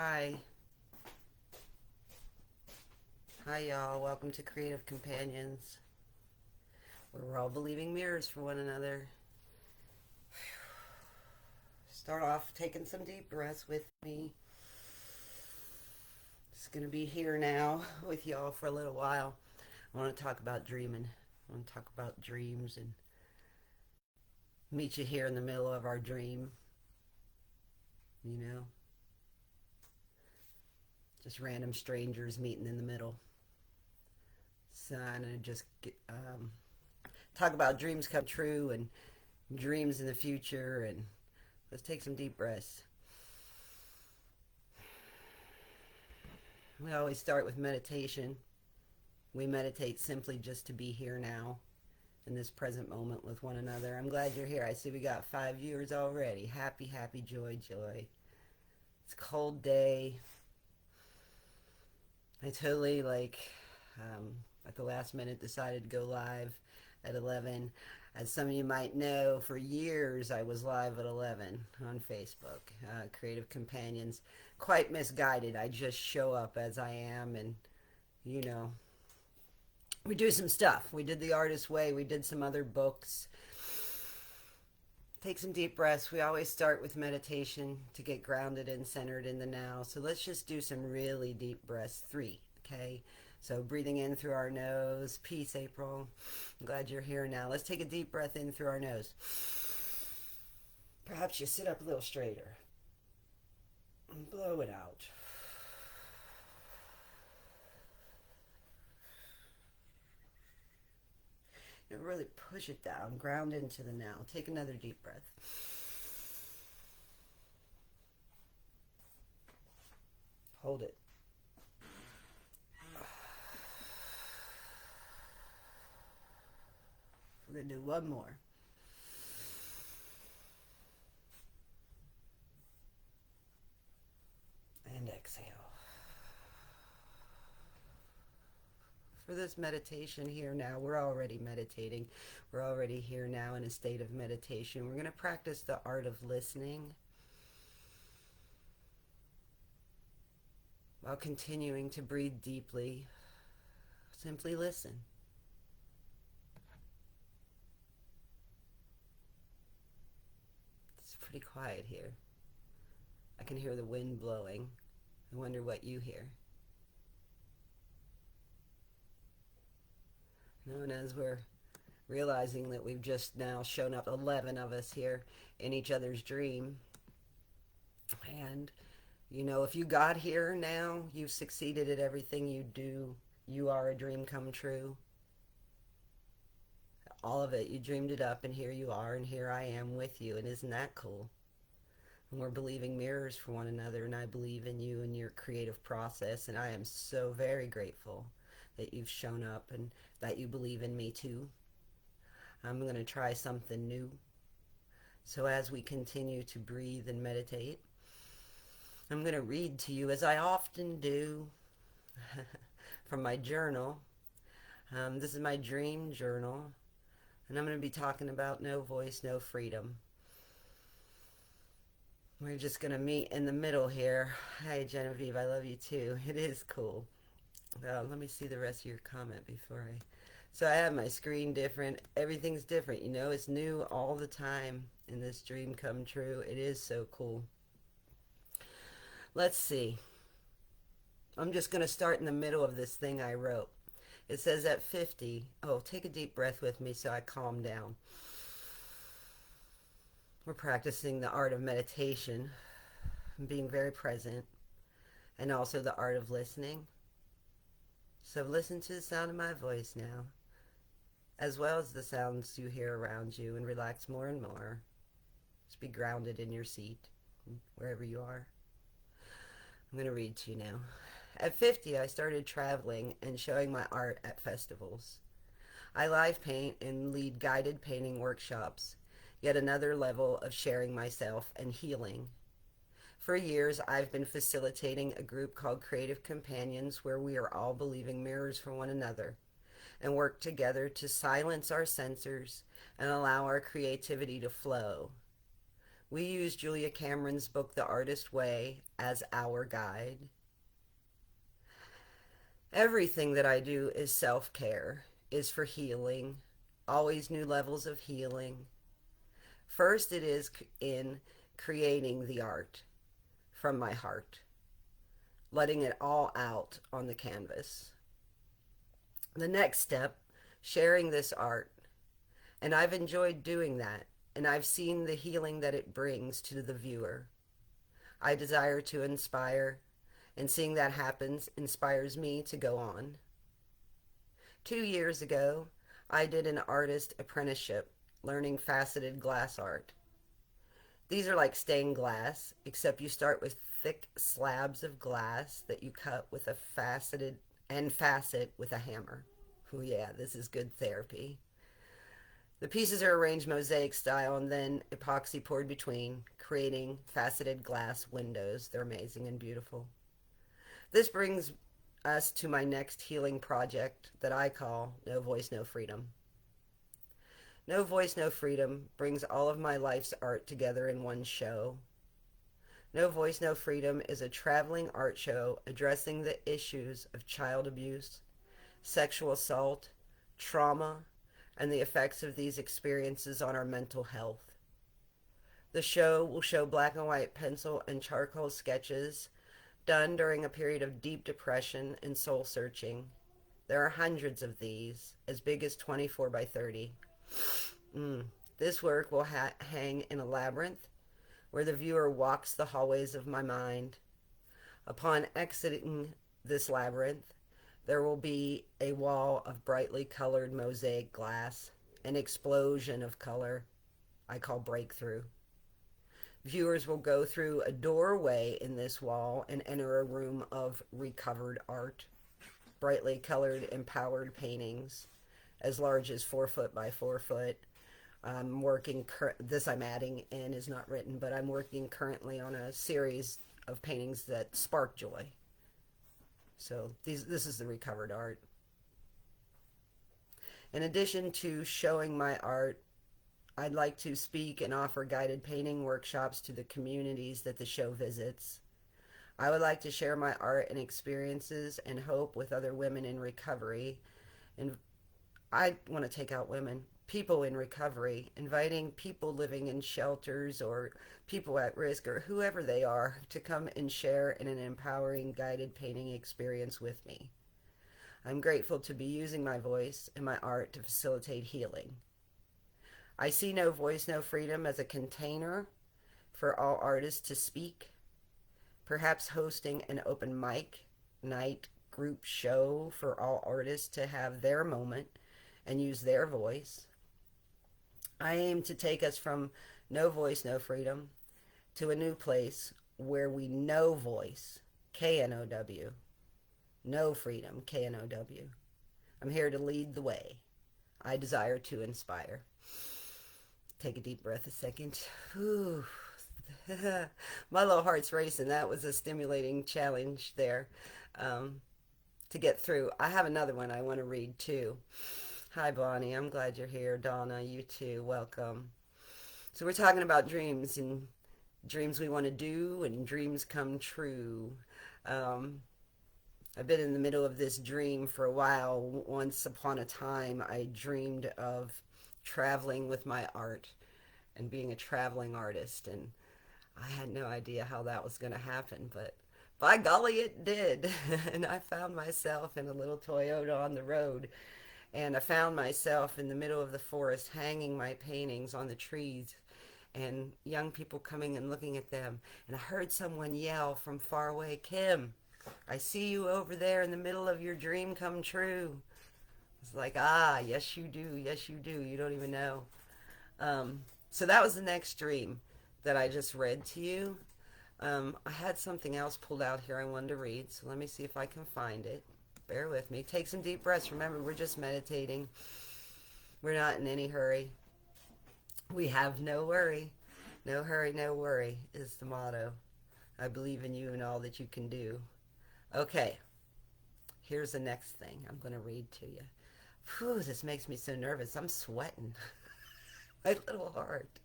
Hi. Hi, y'all. Welcome to Creative Companions, where we're all believing mirrors for one another. Start off taking some deep breaths with me. Just going to be here now with y'all for a little while. I want to talk about dreaming. I want to talk about dreams and meet you here in the middle of our dream. You know, just random strangers meeting in the middle. So I'm going to just talk about dreams come true and dreams in the future, and let's take some deep breaths. We always start with meditation. We meditate simply just to be here now in this present moment with one another. I'm glad you're here. I see we got 5 viewers already. Happy, happy, joy, joy. It's a cold day. I totally at the last minute decided to go live at 11. As some of you might know, for years I was live at 11 on Facebook. Creative Companions. Quite misguided. I just show up as I am, and you know, we do some stuff. We did The Artist's Way. We did some other books. Take some deep breaths. We always start with meditation to get grounded and centered in the now. So let's just do some really deep breaths. 3, okay? So breathing in through our nose. Peace, April. I'm glad you're here now. Let's take a deep breath in through our nose. Perhaps you sit up a little straighter. And blow it out. And really push it down. Ground into the now. Take another deep breath. Hold it. We're going to do one more. And exhale. For this meditation here now, we're already meditating. We're already here now in a state of meditation. We're going to practice the art of listening while continuing to breathe deeply. Simply listen. It's pretty quiet here. I can hear the wind blowing. I wonder what you hear. And as we're realizing that we've just now shown up 11 of us here in each other's dream, and you know, if you got here now, you've succeeded at everything you do. You are a dream come true. All of it, you dreamed it up, and here you are, and here I am with you. And isn't that cool? And we're believing mirrors for one another, and I believe in you and your creative process, and I am so very grateful that you've shown up and that you believe in me too. I'm going to try something new. So as we continue to breathe and meditate, I'm going to read to you, as I often do, from my journal. This is my dream journal, and I'm going to be talking about no voice, no freedom. We're just going to meet in the middle here. Hi, Genevieve, I love you too. It is cool. Let me see the rest of your comment before I... So I have my screen different. Everything's different, you know. It's new all the time in this dream come true. It is so cool. Let's see. I'm just going to start in the middle of this thing I wrote. It says at 50... Oh, take a deep breath with me so I calm down. We're practicing the art of meditation, being very present, and also the art of listening. So listen to the sound of my voice now, as well as the sounds you hear around you, and relax more and more. Just be grounded in your seat, wherever you are. I'm going to read to you now. At 50, I started traveling and showing my art at festivals. I live paint and lead guided painting workshops, yet another level of sharing myself and healing. For years, I've been facilitating a group called Creative Companions, where we are all believing mirrors for one another and work together to silence our sensors and allow our creativity to flow. We use Julia Cameron's book, The Artist Way, as our guide. Everything that I do is self-care, is for healing, always new levels of healing. First, it is in creating the art from my heart, letting it all out on the canvas. The next step, sharing this art. And I've enjoyed doing that, and I've seen the healing that it brings to the viewer. I desire to inspire, and seeing that happens inspires me to go on. 2 years ago, I did an artist apprenticeship, learning faceted glass art. These are like stained glass, except you start with thick slabs of glass that you cut with a facet with a hammer. Oh yeah, this is good therapy. The pieces are arranged mosaic style and then epoxy poured between, creating faceted glass windows. They're amazing and beautiful. This brings us to my next healing project that I call No Voice, No Freedom. No Voice, No Freedom brings all of my life's art together in one show. No Voice, No Freedom is a traveling art show addressing the issues of child abuse, sexual assault, trauma, and the effects of these experiences on our mental health. The show will show black and white pencil and charcoal sketches done during a period of deep depression and soul searching. There are hundreds of these, as big as 24 by 30. This work will hang in a labyrinth where the viewer walks the hallways of my mind. Upon exiting this labyrinth, there will be a wall of brightly colored mosaic glass, an explosion of color I call breakthrough. Viewers will go through a doorway in this wall and enter a room of recovered art, brightly colored empowered paintings as large as 4 foot by 4 foot. I'm working, this I'm adding in is not written, but I'm working currently on a series of paintings that spark joy. So this is the recovered art. In addition to showing my art, I'd like to speak and offer guided painting workshops to the communities that the show visits. I would like to share my art and experiences and hope with other women in recovery. And I want to take out women, people in recovery, inviting people living in shelters or people at risk or whoever they are to come and share in an empowering guided painting experience with me. I'm grateful to be using my voice and my art to facilitate healing. I see No Voice, No Freedom as a container for all artists to speak, perhaps hosting an open mic night group show for all artists to have their moment and use their voice. I aim to take us from No Voice, No Freedom to a new place where we know voice, K-N-O-W, no freedom, K-N-O-W. I'm here to lead the way. I desire to inspire. Take a deep breath a second. Whew. My little heart's racing. That was a stimulating challenge there to get through. I have another one I want to read too. Hi, Bonnie. I'm glad you're here. Donna, you too. Welcome. So we're talking about dreams and dreams we want to do and dreams come true. I've been in the middle of this dream for a while. Once upon a time, I dreamed of traveling with my art and being a traveling artist, and I had no idea how that was going to happen, but by golly it did. And I found myself in a little Toyota on the road, and I found myself in the middle of the forest hanging my paintings on the trees and young people coming and looking at them, and I heard someone yell from far away, "Kim, I see you over there in the middle of your dream come true." It's like, yes you do, yes you do, you don't even know. So that was the next dream that I just read to you. I had something else pulled out here I wanted to read, so let me see if I can find it. Bear with me. Take some deep breaths. Remember, we're just meditating. We're not in any hurry. We have no worry. No hurry, no worry is the motto. I believe in you and all that you can do. Okay, here's the next thing I'm going to read to you. Whew, this makes me so nervous. I'm sweating. My little heart.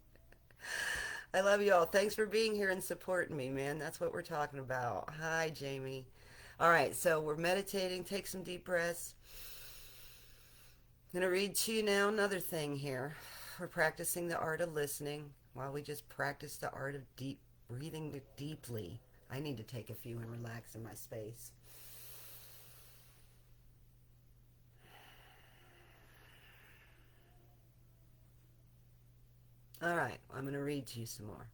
I love you all. Thanks for being here and supporting me, man. That's what we're talking about. Hi, Jamie. All right, so we're meditating. Take some deep breaths. I'm going to read to you now another thing here. We're practicing the art of listening while we just practice the art of deep breathing deeply. I need to take a few and relax in my space. All right, I'm going to read to you some more.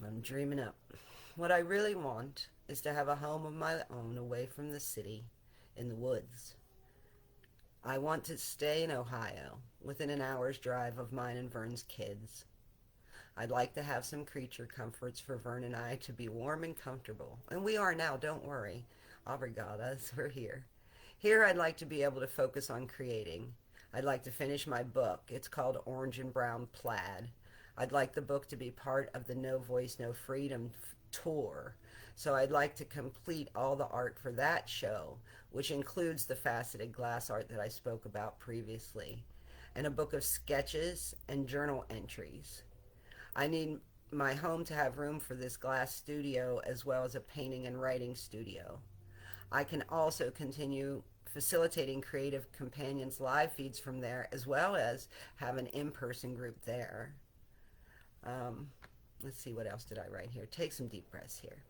I'm dreaming up. What I really want is to have a home of my own away from the city, in the woods. I want to stay in Ohio, within an hour's drive of mine and Vern's kids. I'd like to have some creature comforts for Vern and I to be warm and comfortable. And we are now, don't worry. Obrigadas, we're here. Here I'd like to be able to focus on creating. I'd like to finish my book. It's called Orange and Brown Plaid. I'd like the book to be part of the No Voice, No Freedom tour. So I'd like to complete all the art for that show, which includes the faceted glass art that I spoke about previously, and a book of sketches and journal entries. I need my home to have room for this glass studio as well as a painting and writing studio. I can also continue facilitating Creative Companions live feeds from there as well as have an in-person group there. Let's see, what else did I write here? Take some deep breaths here.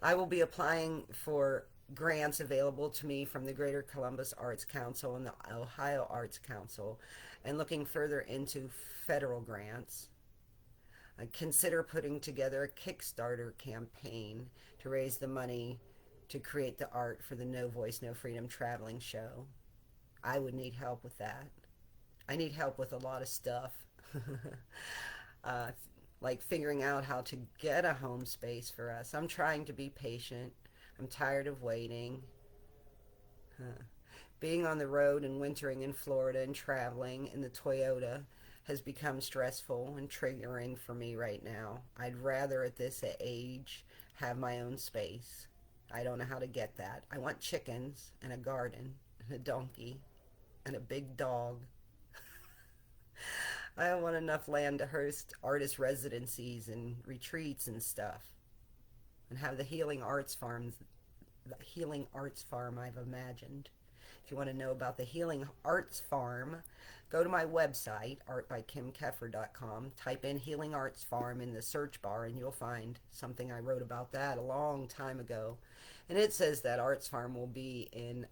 I will be applying for grants available to me from the Greater Columbus Arts Council and the Ohio Arts Council, and looking further into federal grants. I consider putting together a Kickstarter campaign to raise the money to create the art for the No Voice, No Freedom traveling show. I would need help with that. I need help with a lot of stuff. Like figuring out how to get a home space for us. I'm trying to be patient. I'm tired of waiting. Being on the road and wintering in Florida and traveling in the Toyota has become stressful and triggering for me right now. I'd rather at this age have my own space. I don't know how to get that. I want chickens and a garden and a donkey and a big dog. I don't want enough land to host artist residencies and retreats and stuff, and have the healing arts farm I've imagined. If you want to know about the Healing Arts Farm, go to my website, artbykimkeffer.com, type in Healing Arts Farm in the search bar, and you'll find something I wrote about that a long time ago. And it says that Arts Farm will be in,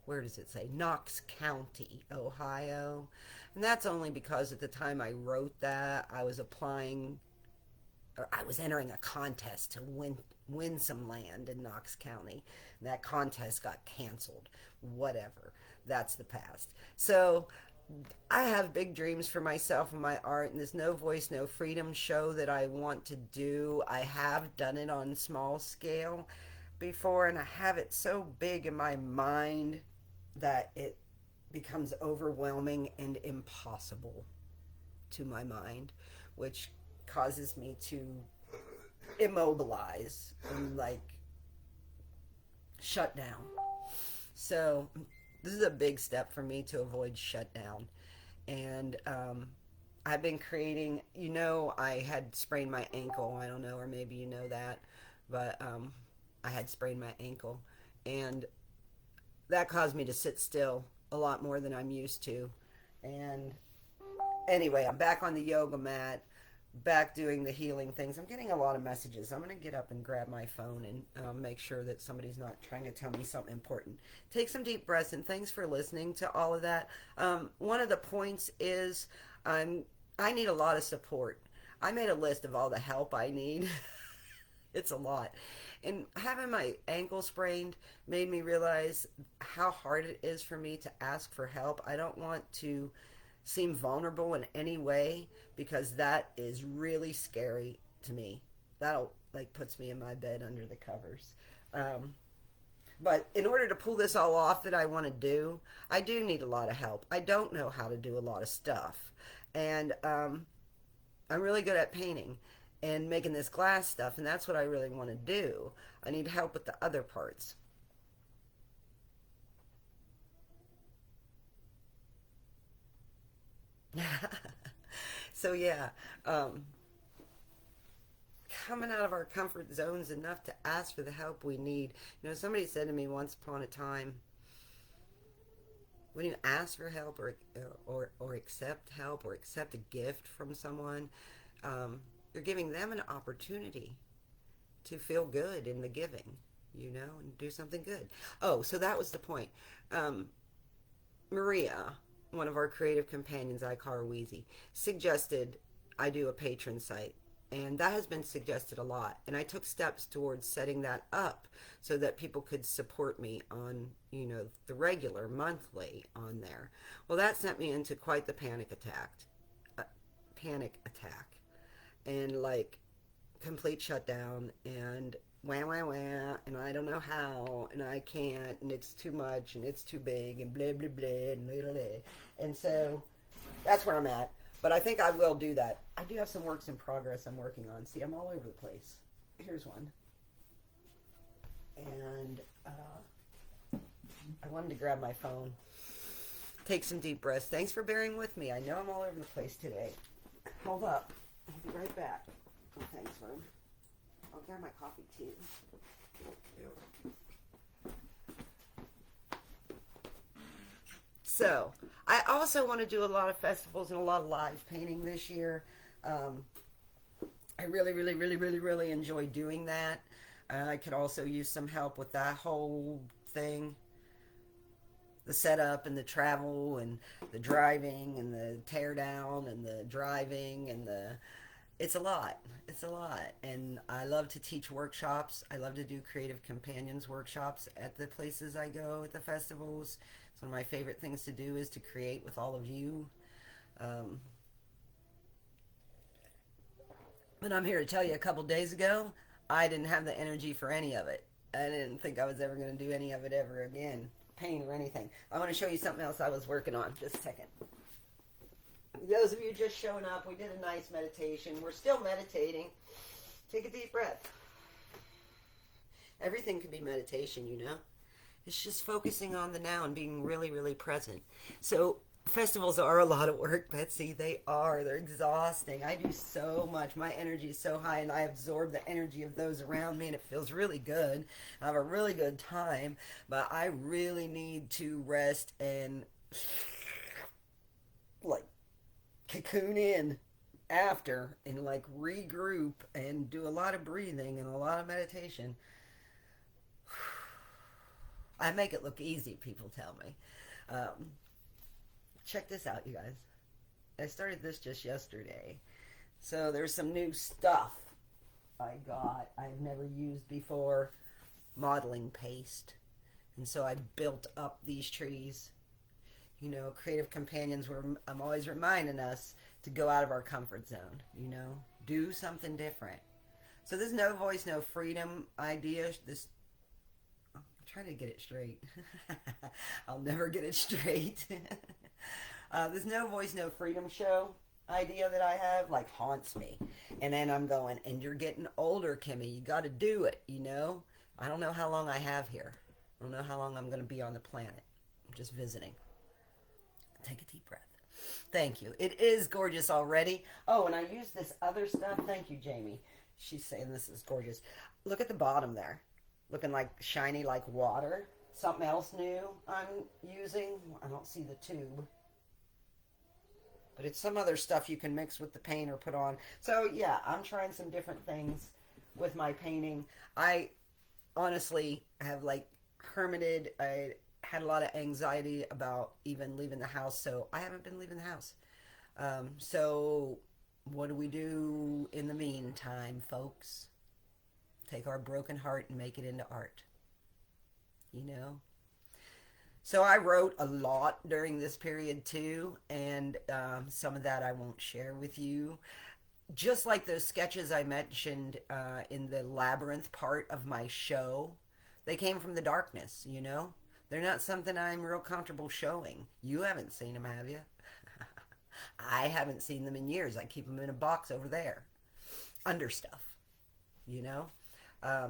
where does it say? Knox County, Ohio. And that's only because at the time I wrote that, I was entering a contest to win some land in Knox County. And that contest got canceled. Whatever. That's the past. So I have big dreams for myself and my art, and this No Voice, No Freedom show that I want to do. I have done it on small scale before, and I have it so big in my mind that it becomes overwhelming and impossible to my mind, which causes me to immobilize and like shut down. So this is a big step for me to avoid shutdown. And I've been creating, I had sprained my ankle. I don't know, or maybe you know that, but I had sprained my ankle, and that caused me to sit still a lot more than I'm used to. And anyway, I'm back on the yoga mat, back doing the healing things. I'm getting a lot of messages. I'm going to get up and grab my phone and make sure that somebody's not trying to tell me something important. Take some deep breaths, and thanks for listening to all of that. One of the points is I need a lot of support. I made a list of all the help I need. It's a lot. And having my ankle sprained made me realize how hard it is for me to ask for help. I don't want to seem vulnerable in any way, because that is really scary to me. That'll puts me in my bed under the covers. But in order to pull this all off that I want to do, I do need a lot of help. I don't know how to do a lot of stuff. And I'm really good at painting and making this glass stuff, and that's what I really want to do. I need help with the other parts. So yeah, um, coming out of our comfort zones enough to ask for the help we need. Somebody said to me once upon a time, when you ask for help or accept help or accept a gift from someone, you're giving them an opportunity to feel good in the giving, and do something good. Oh, so that was the point. Um, Maria, one of our creative companions, I call her Wheezy, suggested I do a patron site. And that has been suggested a lot. And I took steps towards setting that up so that people could support me on, the regular monthly on there. Well, that sent me into quite the panic attack. And like complete shutdown and wah wah wah and I don't know how and I can't and it's too much and it's too big and blah blah blah and blah blah blah. And so that's where I'm at. But I think I will do that. I do have some works in progress I'm working on. See, I'm all over the place. Here's one. And I wanted to grab my phone. Take some deep breaths. Thanks for bearing with me. I know I'm all over the place today. Hold up. I'll be right back. Oh, thanks, Vern. I'll grab my coffee too. So, I also want to do a lot of festivals and a lot of live painting this year. I really, really, really, really, really enjoy doing that. I could also use some help with that whole thing. The setup and the travel and the driving and the tear down and the driving and it's a lot. It's a lot. And I love to teach workshops. I love to do creative companions workshops at the places I go at the festivals. It's one of my favorite things to do is to create with all of you. Um, but I'm here to tell you a couple days ago, I didn't have the energy for any of it. I didn't think I was ever going to do any of it ever again, paint or anything. I want to show you something else I was working on. Just a second. Those of you just showing up, we did a nice meditation. We're still meditating. Take a deep breath. Everything can be meditation. It's just focusing on the now and being really, really present. So festivals are a lot of work, Betsy. They are. They're exhausting. I do so much. My energy is so high, and I absorb the energy of those around me, and it feels really good. I have a really good time, but I really need to rest and like cocoon in after and like regroup and do a lot of breathing and a lot of meditation. I make it look easy, people tell me. Um, Check this out, you guys. I started this just yesterday. So there's some new stuff I got I've never used before. Modeling paste. And so I built up these trees. Creative companions where I'm always reminding us to go out of our comfort zone, do something different. So this no voice, no freedom idea, I'm trying to get it straight. I'll never get it straight. This no voice, no freedom show idea that I have like haunts me. And then I'm going, and you're getting older, Kimmy. You got to do it, I don't know how long I have here. I don't know how long I'm going to be on the planet. I'm just visiting. Take a deep breath. Thank you. It is gorgeous already. Oh, and I use this other stuff. Thank you, Jamie. She's saying this is gorgeous. Look at the bottom there. Looking like shiny like water. Something else new I'm using. I don't see the tube. But it's some other stuff you can mix with the paint or put on. So, yeah, I'm trying some different things with my painting. I honestly have like hermited. I had a lot of anxiety about even leaving the house, so I haven't been leaving the house. So what do we do in the meantime, folks? Take our broken heart and make it into art. So I wrote a lot during this period too, and some of that I won't share with you. Just like those sketches I mentioned in the labyrinth part of my show, they came from the darkness. They're not something I'm real comfortable showing. You haven't seen them, have you? I haven't seen them in years. I keep them in a box over there. Under stuff, you know? I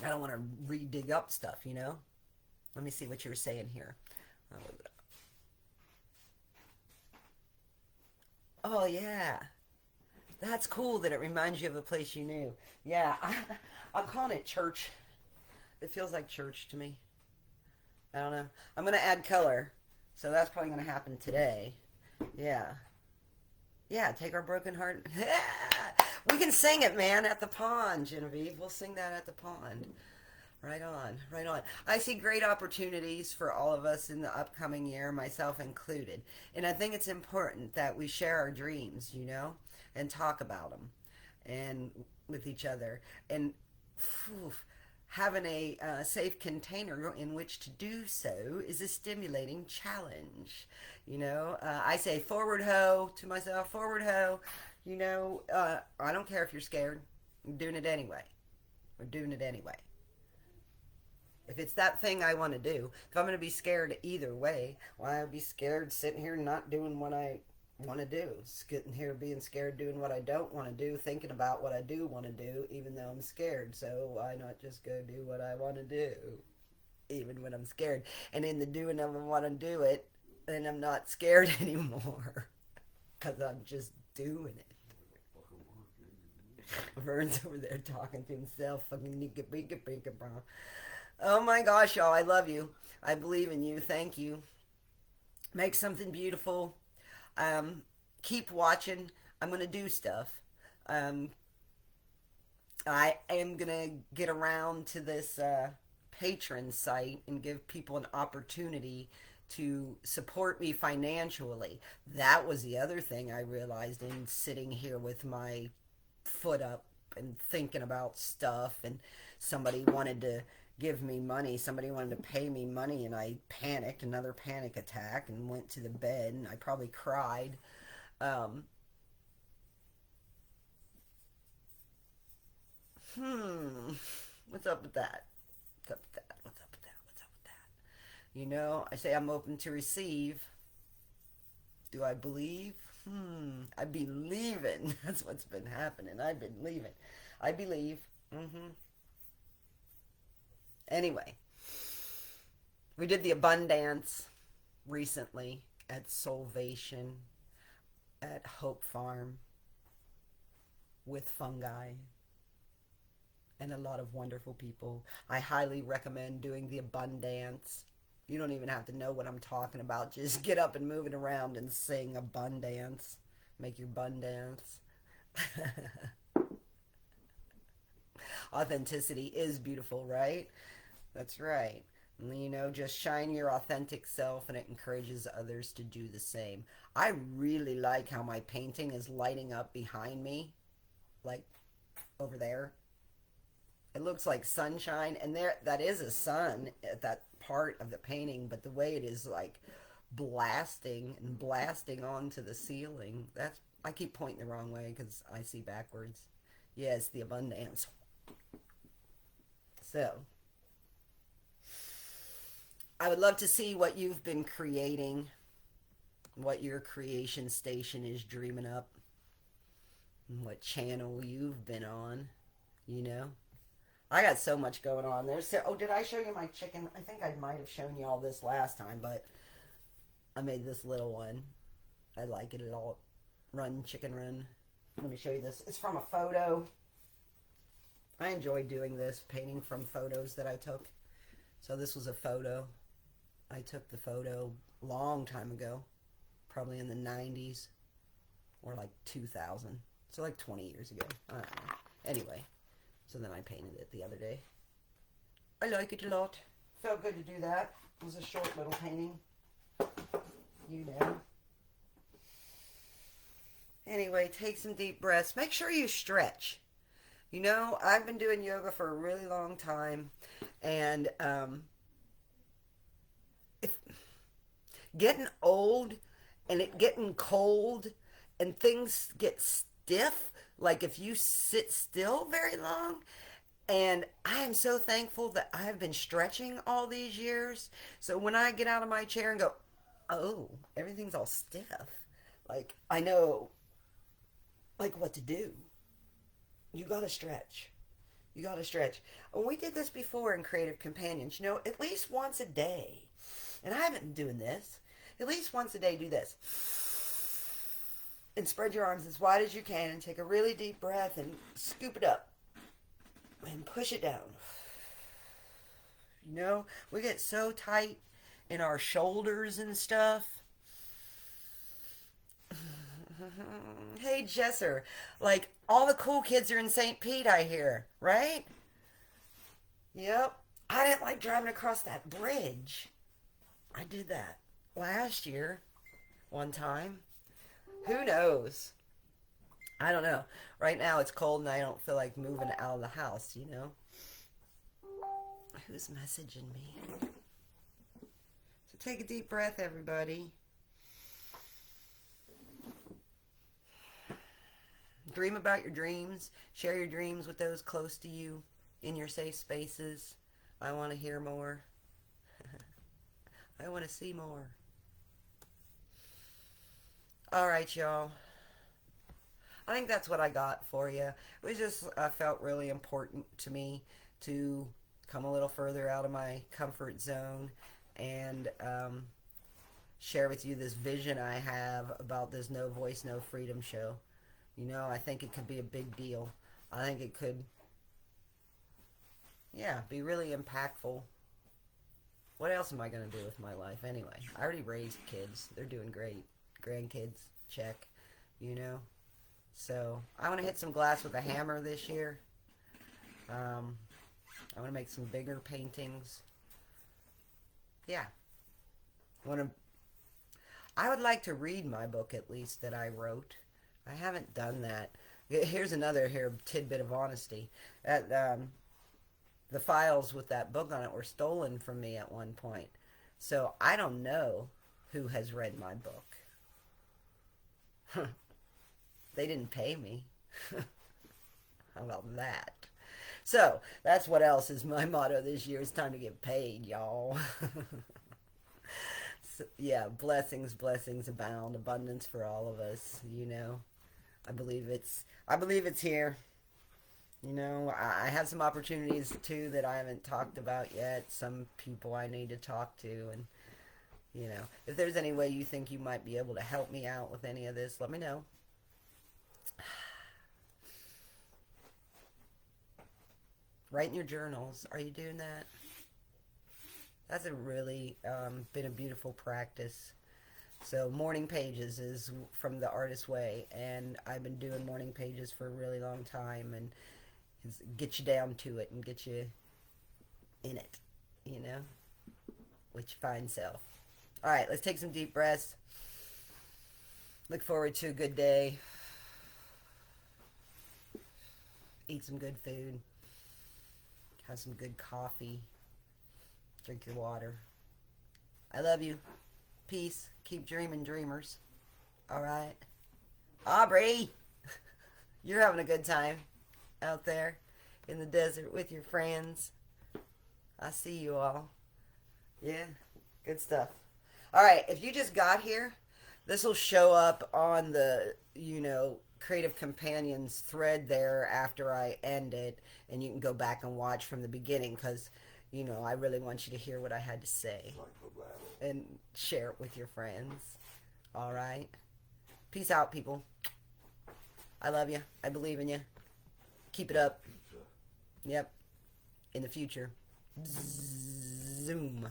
don't want to re-dig up stuff. Let me see what you were saying here. Oh, yeah. That's cool that it reminds you of a place you knew. Yeah, I'm calling it church. It feels like church to me. I don't know. I'm going to add color. So that's probably going to happen today. Yeah. Yeah, take our broken heart. We can sing it, man, at the pond, Genevieve. We'll sing that at the pond. Right on, right on. I see great opportunities for all of us in the upcoming year, myself included. And I think it's important that we share our dreams, and talk about them and with each other. And phew, having a safe container in which to do so is a stimulating challenge. I say forward ho to myself, forward ho. I don't care if you're scared. I'm doing it anyway. We're doing it anyway. If it's that thing I want to do, if I'm going to be scared either way, why I'd be scared sitting here not doing what I want to do? Sitting here being scared doing what I don't want to do, thinking about what I do want to do, even though I'm scared. So why not just go do what I want to do, even when I'm scared? And in the doing of I want to do it, then I'm not scared anymore because I'm just doing it. Vern's over there talking to himself. Fucking nika bika bika bro. Oh my gosh, y'all, I love you. I believe in you. Thank you. Make something beautiful. Um, Keep watching. I'm going to do stuff. Um, I am going to get around to this patron site and give people an opportunity to support me financially. That was the other thing I realized in sitting here with my foot up and thinking about stuff, and somebody wanted to give me money, somebody wanted to pay me money, and I panicked, another panic attack, and went to the bed, and I probably cried. um, hmm what's up with that? What's up with that? What's up with that? What's up with that? I say I'm open to receive. Do I believe? I be leaving. That's what's been happening. I've been leaving. I believe. Anyway, we did the abundance recently at Solvation, at Hope Farm, with fungi and a lot of wonderful people. I highly recommend doing the abundance. You don't even have to know what I'm talking about. Just get up and move it around and sing abundance. Make your bun dance. Authenticity is beautiful, right? That's right. Just shine your authentic self, and it encourages others to do the same. I really like how my painting is lighting up behind me, like over there. It looks like sunshine, and there that is a sun at that part of the painting, but the way it is like blasting and blasting onto the ceiling, that's I keep pointing the wrong way because I see backwards. Yes, the abundance. So, I would love to see what you've been creating, what your creation station is dreaming up, and what channel you've been on, you know? I got so much going on. Did I show you my chicken? I think I might have shown you all this last time, but I made this little one. I like it at all. Run, chicken run. Let me show you this. It's from a photo. I enjoy doing this, painting from photos that I took. So this was a photo. I took the photo a long time ago, probably in the 90s or like 2000. So like 20 years ago. I don't know. Anyway, so then I painted it the other day. I like it a lot. Felt good to do that. It was a short little painting. You know. Anyway, take some deep breaths. Make sure you stretch. I've been doing yoga for a really long time, and if getting old and it getting cold and things get stiff, like if you sit still very long. And I am so thankful that I've been stretching all these years. So when I get out of my chair and go, oh, everything's all stiff, like I know like what to do. You gotta stretch. You gotta stretch. And we did this before in Creative Companions, at least once a day. And I haven't been doing this. At least once a day, do this. And spread your arms as wide as you can and take a really deep breath and scoop it up and push it down. You know, we get so tight in our shoulders and stuff. Hey, Jesser, like all the cool kids are in St. Pete, I hear, right? Yep. I didn't like driving across that bridge. I did that last year, one time. Who knows? I don't know. Right now it's cold and I don't feel like moving out of the house, you know? Who's messaging me? So take a deep breath, everybody. Dream about your dreams. Share your dreams with those close to you in your safe spaces. I want to hear more. I want to see more. All right, y'all. I think that's what I got for you. It was just felt really important to me to come a little further out of my comfort zone and share with you this vision I have about this No Voice, No Freedom show. You know, I think it could be a big deal. I think it could, yeah, be really impactful. What else am I going to do with my life anyway? I already raised kids. They're doing great. Grandkids, check, you know. So I want to hit some glass with a hammer this year. I want to make some bigger paintings. Yeah. I would like to read my book at least that I wrote. I haven't done that. Here's another tidbit of honesty. The files with that book on it were stolen from me at one point. So I don't know who has read my book. They didn't pay me. How about that? So that's what else is my motto this year. It's time to get paid, y'all. So, yeah, blessings abound, abundance for all of us, you know. I believe it's here. You know, I have some opportunities too that I haven't talked about yet. Some people I need to talk to, and you know, if there's any way you think you might be able to help me out with any of this, let me know. Write in your journals. Are you doing that? That's a really been a beautiful practice. So morning pages is from the Artist Way, and I've been doing morning pages for a really long time, and get you down to it and get you in it, you know, with your fine self. All right, let's take some deep breaths. Look forward to a good day. Eat some good food. Have some good coffee. Drink your water. I love you. Peace. Keep dreaming, dreamers. All right. Aubrey, you're having a good time out there in the desert with your friends. I see you all. Yeah, good stuff. All right, if you just got here, this will show up on the, you know, Creative Companions thread there after I end it, and you can go back and watch from the beginning because, you know, I really want you to hear what I had to say and share it with your friends. All right? Peace out, people. I love you. I believe in you. Keep it up. Yep. In the future. Zoom.